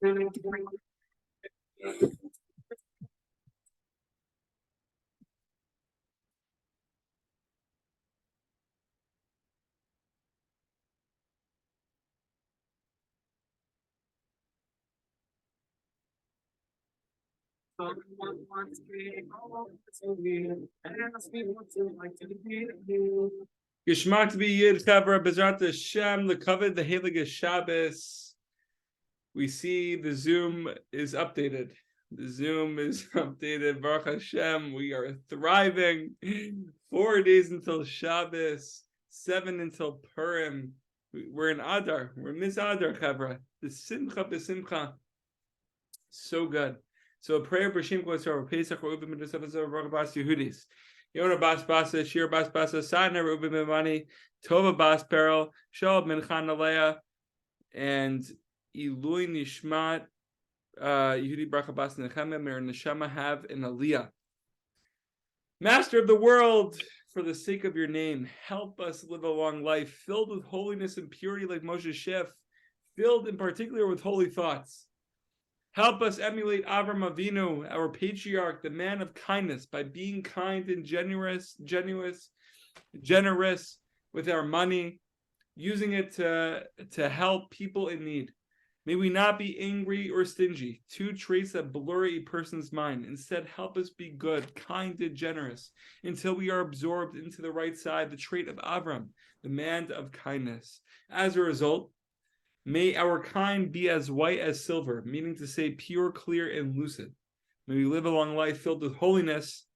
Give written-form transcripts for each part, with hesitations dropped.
Geschmack to be Yid Chavra Bezrat Hashem the covet the Heilige Shabbos. We see the Zoom is updated. The Zoom is updated. Baruch Hashem, we are thriving. 4 days until Shabbos, 7 until Purim. We're in Adar. We're in this Adar Chavra. The Simcha. So good. So a prayer for Shem Kotzker Pesach or Ubim Mitzvah Baruch Bas Yehudis. Yona Bas Basa, Shir Bas Basa, Sadner Ubim Mimani, Tova Bas Peril, Shalom Minchan Alea, and Ilui Nishmat Yehudi Baruch Bas Nechemah Mer Neshama have an Aliyah. Master of the world, for the sake of your name, help us live a long life filled with holiness and purity like Moshe Shef, filled in particular with holy thoughts. Help us emulate Avram Avinu, our patriarch, the man of kindness, by being kind and generous with our money, using it to help people in need. May we not be angry or stingy, two traits that blur a person's mind. Instead, help us be good, kind, and generous until we are absorbed into the right side, the trait of Avram, the man of kindness. As a result, may our kind be as white as silver, meaning to say pure, clear, and lucid. May we live a long life filled with holiness.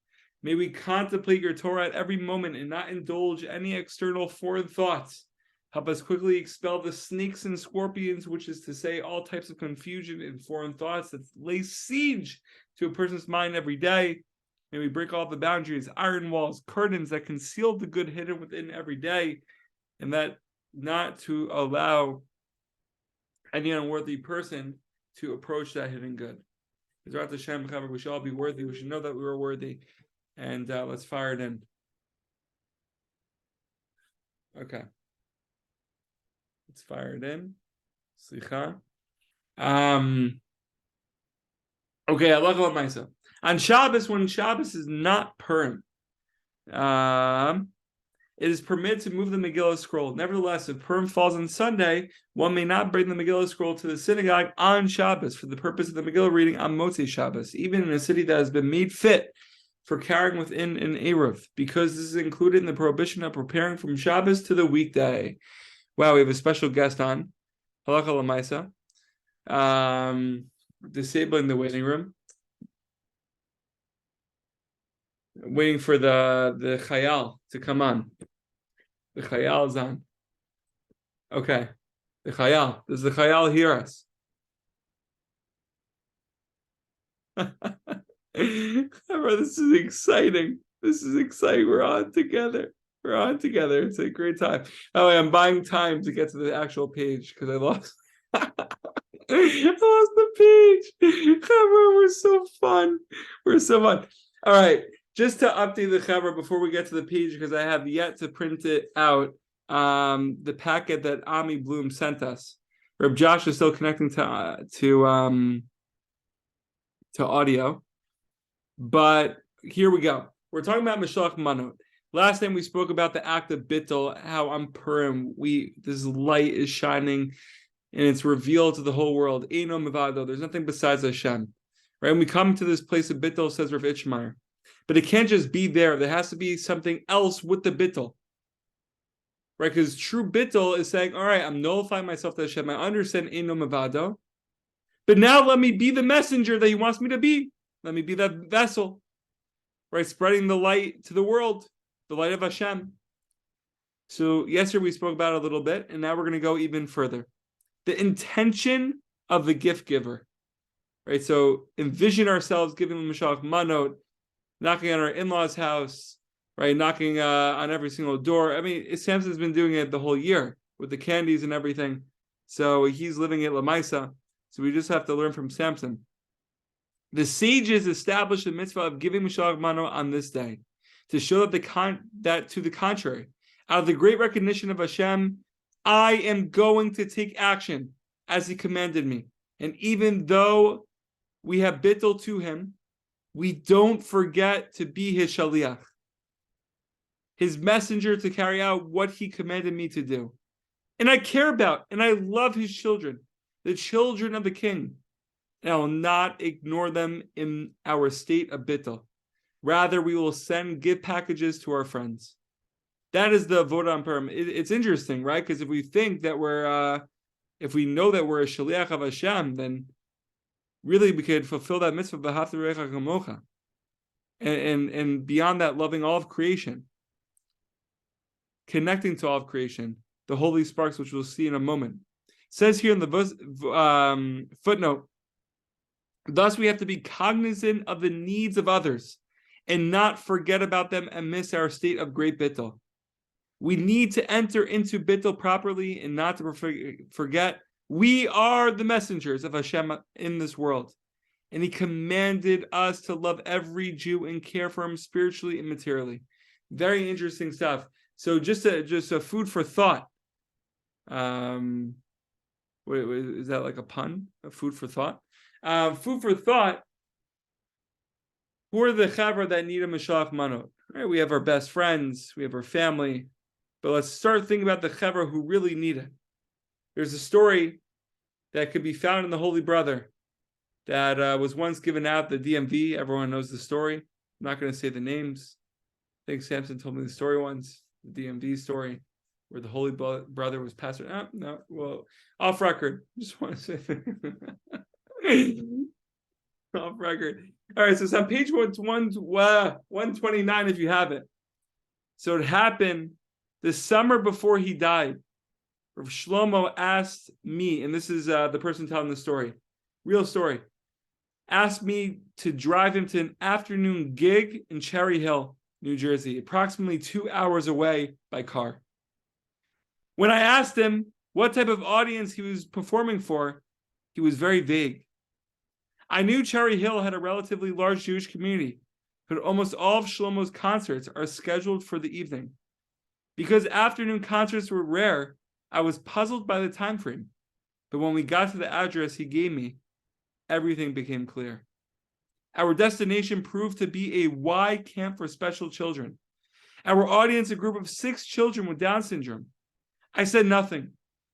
May we contemplate your Torah at every moment and not indulge any external foreign thoughts. Help us quickly expel the snakes and scorpions, which is to say all types of confusion and foreign thoughts that lay siege to a person's mind every day. May we break all the boundaries, iron walls, curtains that conceal the good hidden within every day, and that not to allow any unworthy person to approach that hidden good. We should all be worthy. We should know that we are worthy. And let's fire it in. Okay. Let's fire it in. Slicha. Okay, halacha l'maisa. On Shabbos, when Shabbos is not Purim, it is permitted to move the Megillah scroll. Nevertheless, if Purim falls on Sunday, one may not bring the Megillah scroll to the synagogue on Shabbos for the purpose of the Megillah reading on Motzei Shabbos, even in a city that has been made fit for carrying within an Eruv, because this is included in the prohibition of preparing from Shabbos to the weekday. Wow, we have a special guest on. Halacha l'maisa. Disabling the waiting room. Waiting for the Chayal to come on. The Chayal is on. Okay. The Chayal. Does the Chayal hear us? This is exciting. We're on together. It's a great time. Oh, I'm buying time to get to the actual page because I lost. I lost the page. We're so fun. All right. Just to update the Chavra before we get to the page, because I have yet to print it out, the packet that Ami Bloom sent us. Reb Josh is still connecting to audio. But here we go. We're talking about Mashalach Manot. Last time we spoke about the act of Bittul, how on Purim this light is shining and it's revealed to the whole world. Eino Mevado, there's nothing besides Hashem. Right? And we come to this place of Bittul, says Rav Itchmeyer. But it can't just be there. There has to be something else with the Bittul. Right? Because true Bittul is saying, all right, I'm nullifying myself to Hashem. I understand Eino Mevado. But now let me be the messenger that he wants me to be. Let me be that vessel. Right? Spreading the light to the world. The light of Hashem. So yesterday we spoke about it a little bit, and now we're going to go even further. The intention of the gift giver. Right? So envision ourselves giving them Mashalach Manot, knocking on our in-laws' house, right? Knocking on every single door. I mean, Samson's been doing it the whole year with the candies and everything. So he's living it Lamaisa. So we just have to learn from Samson. The sages established the mitzvah of giving Mashalach Manot on this day to show that to the contrary, out of the great recognition of Hashem, I am going to take action as He commanded me, And even though we have bittul to him, we don't forget to be his shaliach, his messenger to carry out what he commanded me to do. And I care about and I love his children, the children of the king. And I will not ignore them in our state of bittul. Rather, we will send gift packages to our friends. That is the avodah on Purim. It's interesting, right? Because if we think that if we know that we're a shaliach of Hashem, then really we could fulfill that mitzvah v'ahavta l'recha kamocha, and beyond that, loving all of creation, connecting to all of creation, the holy sparks, which we'll see in a moment. It says here in the footnote, thus we have to be cognizant of the needs of others and not forget about them and miss our state of great bittul. We need to enter into bittul properly and not to forget we are the messengers of Hashem in this world. And he commanded us to love every Jew and care for him spiritually and materially. Very interesting stuff. So just a food for thought. Wait, is that like a pun? A food for thought? Food for thought. Who are the chavra that need a mashalach manot? Right, we have our best friends, we have our family, but let's start thinking about the chavra who really need it. There's a story that could be found in the Holy Brother that was once given out at the DMV. Everyone knows the story. I'm not going to say the names. I think Samson told me the story once, the DMV story, where the Holy Brother was passed. No, well, off record. Just want to say off record. All right, so it's on page 129 if you have it. So it happened the summer before he died. Rav Shlomo asked me, and this is the person telling the story, real story, asked me to drive him to an afternoon gig in Cherry Hill, New Jersey, approximately 2 hours away by car. When I asked him what type of audience he was performing for, he was very vague. I knew Cherry Hill had a relatively large Jewish community, but almost all of Shlomo's concerts are scheduled for the evening. Because afternoon concerts were rare, I was puzzled by the time frame. But when we got to the address he gave me, everything became clear. Our destination proved to be a Y camp for special children. Our audience, a group of 6 children with Down syndrome. I said nothing,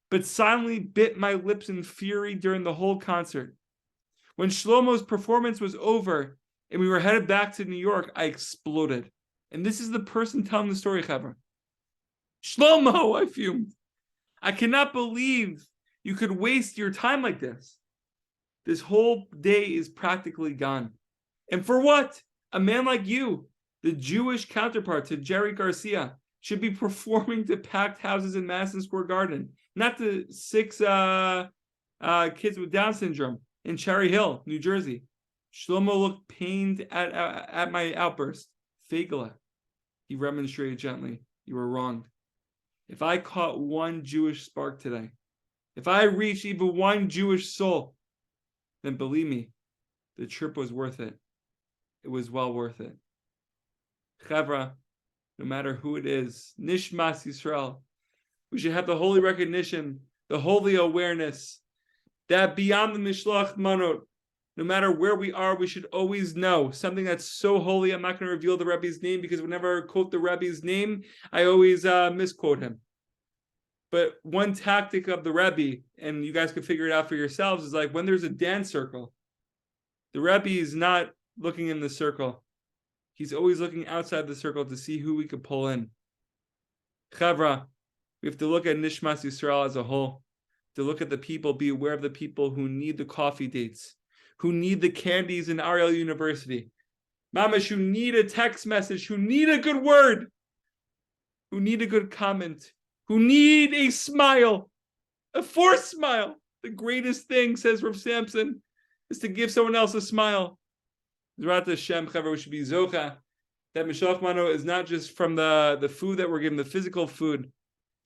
but silently bit my lips in fury during the whole concert. When Shlomo's performance was over and we were headed back to New York, I exploded. And this is the person telling the story, Chavra. Shlomo, I fumed. I cannot believe you could waste your time like this. This whole day is practically gone. And for what? A man like you, the Jewish counterpart to Jerry Garcia, should be performing to packed houses in Madison Square Garden, not to 6 kids with Down syndrome in Cherry Hill, New Jersey. Shlomo looked pained at my outburst. Fagala, he remonstrated gently. You were wrong. If I caught one Jewish spark today, if I reached even one Jewish soul, then believe me, the trip was worth it. It was well worth it. Chavra, no matter who it is, Nishmas Yisrael, we should have the holy recognition, the holy awareness that beyond the Mishloach Manot, no matter where we are, we should always know something that's so holy. I'm not going to reveal the Rebbe's name because whenever I quote the Rebbe's name, I always misquote him. But one tactic of the Rebbe, and you guys can figure it out for yourselves, is like when there's a dance circle, the Rebbe is not looking in the circle. He's always looking outside the circle to see who we could pull in. Chavra, we have to look at Nishmas Yisrael as a whole, to look at the people, be aware of the people who need the coffee dates, who need the candies in Ariel University, mamash, who need a text message, who need a good word, who need a good comment, who need a smile, a forced smile. The greatest thing, says Rav Samson, is to give someone else a smile. Zrat Hashem, Chaver, we should be zoche. That Mishloach Mano is not just from the food that we're given, the physical food.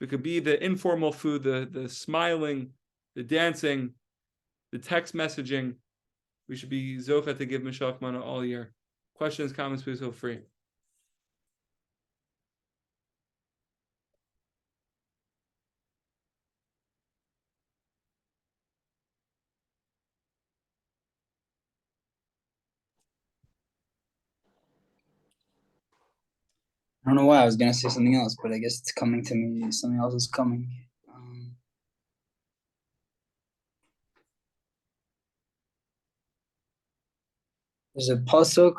It could be the informal food, the smiling, the dancing, the text messaging. We should be zoche to give Mishloach Mano all year. Questions, comments, please feel free. I don't know why I was gonna say something else, but I guess it's coming to me. Something else is coming. There's a pasuk,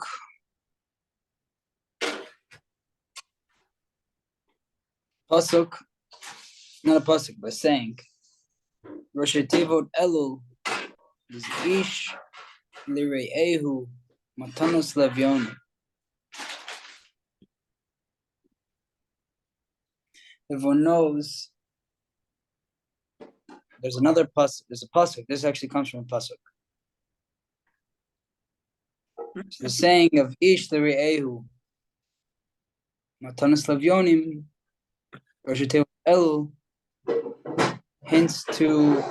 not a pasuk, but saying. Rosh Tevot Elul is ish lire'ehu matanos levionu. Everyone knows there's another pasuk. There's a pasuk. This actually comes from a pasuk. So the saying of ish lire'ehu matanos levionim, Rosh Tevot Elul, hints to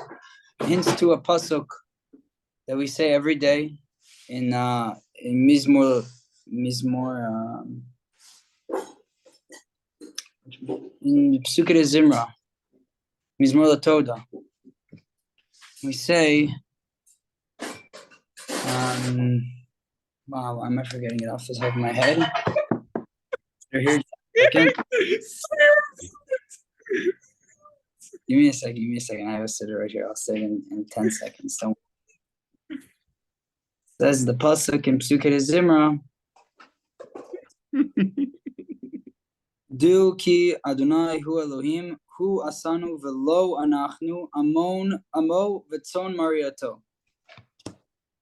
a pasuk that we say every day in Mizmor in Psukei Zimra, Mizmor LaToda. We say, wow, why am I forgetting it off the top of my head? Here, second. Give me a second. I have a sitter right here. I'll say it in 10 seconds. Don't. Says the pasuk in Psukei Zimra. Du ki Adonai hu Elohim hu asanu velo anachnu amo v'tzon mariato.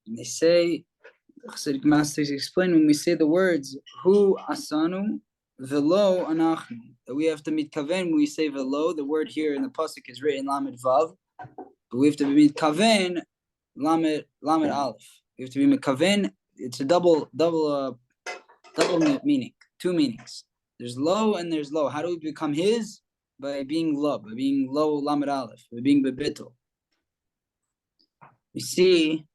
And they say, Chassidic masters explain, when we say the words hu asanu velo anachnu, that we have to mitkaven. When we say velo, the word here in the pasuk is written lamed vav, but we have to be mitkaven lamed aleph. We have to be mitkaven. It's a double meaning, two meanings. There's low and there's low. How do we become his? By being low, by being low lamed aleph, by being bebitul. We see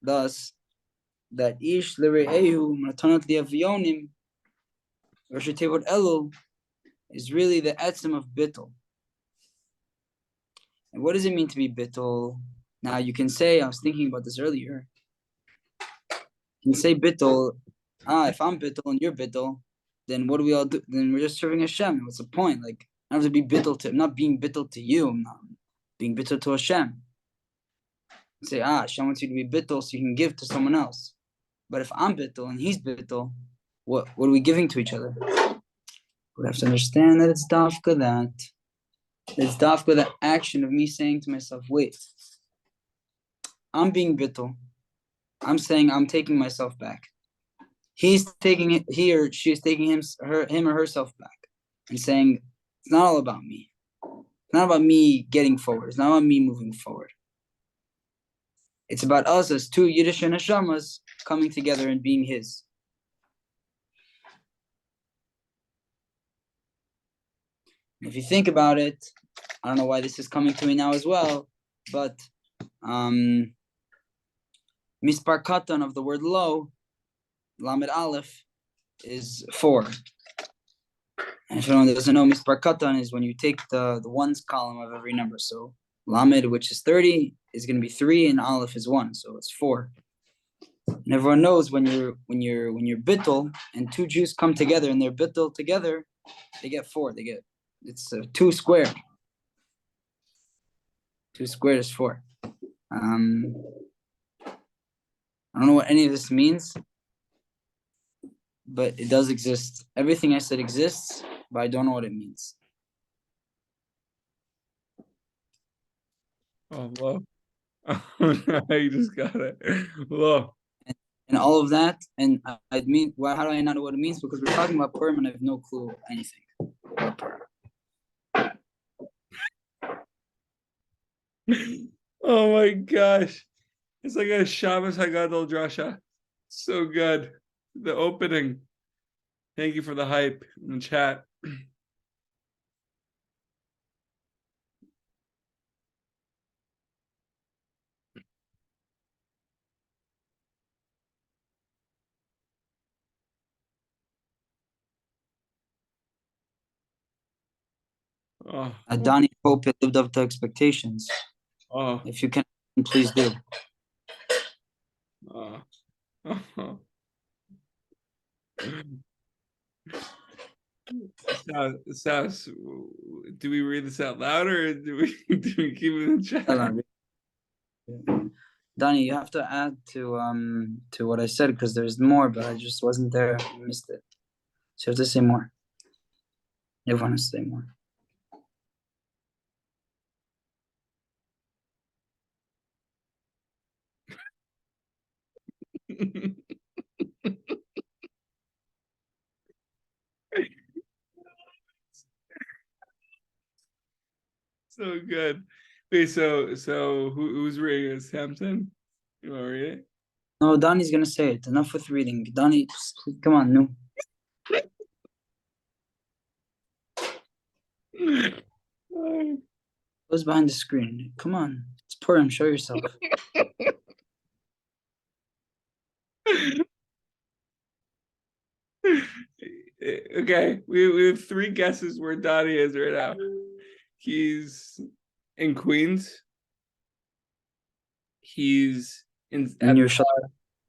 thus that ish l're'ehu matanot li'avyonim, Rosh Tevot Elul, is really the etzem of bittul. And what does it mean to be bittul? Now you can say, I was thinking about this earlier. You can say bittul. If I'm bittul and you're bittul, then what do we all do? Then we're just serving Hashem. What's the point? Like, I have to be bittul to. I'm not being bittul to you. I'm not being bittul to Hashem. Say, Hashem wants you to be bittul so you can give to someone else. But if I'm bittul and he's bittul, what are we giving to each other? We have to understand that it's dafka that. It's dafka the action of me saying to myself, wait, I'm being bittul. I'm saying I'm taking myself back. He's taking it, he or she is taking him or herself back and saying, it's not all about me. It's not about me getting forward. It's not about me moving forward. It's about us as two Yiddish neshamas coming together and being his. If you think about it, I don't know why this is coming to me now as well, but mispar katan of the word lo, lamed aleph, is 4. And if anyone doesn't know, mispar katan is when you take the ones column of every number. So lamed, which is 30, is going to be 3, and aleph is 1, so it's 4. And everyone knows when you're bittul and two Jews come together and they're bittul together, they get 4. It's 2 squared. 2 squared is 4. I don't know what any of this means, but it does exist. Everything I said exists, but I don't know what it means. Oh, love. You just got it. Love. And all of that, and I mean, how do I not know what it means? Because we're talking about Purim and I have no clue anything about Purim. Oh my gosh. It's like a Shabbos Hagadol Drasha. So good. The opening. Thank you for the hype in the chat. Adani hope it lived up to expectations. If you can, please do. Sas, do we read this out loud or do we keep it in the chat? Donnie, you have to add to what I said because there's more, but I just wasn't there. I missed it. So you have to say more. Everyone has to say more. So good. Wait, so who's reading it? Samson? You want to read it? No, Donnie's gonna say it. Enough with reading. Donnie, come on, no. Who's behind the screen? Come on. It's Purim, show yourself. Okay, we have three guesses where Donnie is right now. He's in Queens. He's in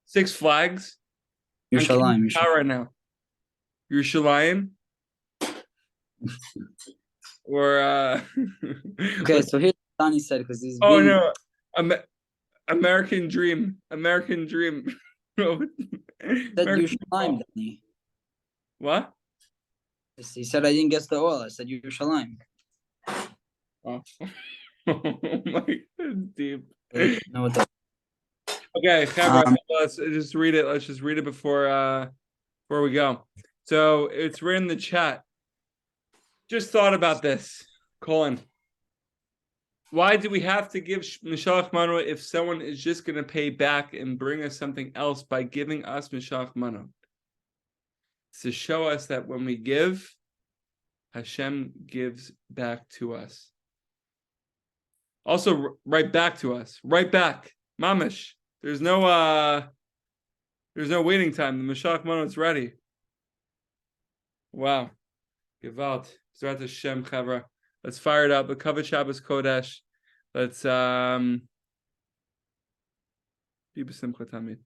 Six Flags. Yerushalayim. Power right now. Yerushalayim. Or okay, so here's what Donnie said because he's no, American Dream. American Dream. said Yerushalayim, Donnie. What? He said I didn't guess the oil. I said Yerushalayim. Oh. Oh my God, deep. No, Okay, let's just read it. Let's just read it before we go. So it's written in the chat. Just thought about this, Colin. Why do we have to give Mishach Mano if someone is just going to pay back and bring us something else by giving us Mishach Mano? To show us that when we give, Hashem gives back to us. Also, right back to us. Right back. Mamish. There's no waiting time. The Mishach Mano is ready. Wow. Gewalt. Zrat Hashem Chavra. Let's fire it up. The Kavod Shabbos Kodesh. Let's be b'simcha tamid.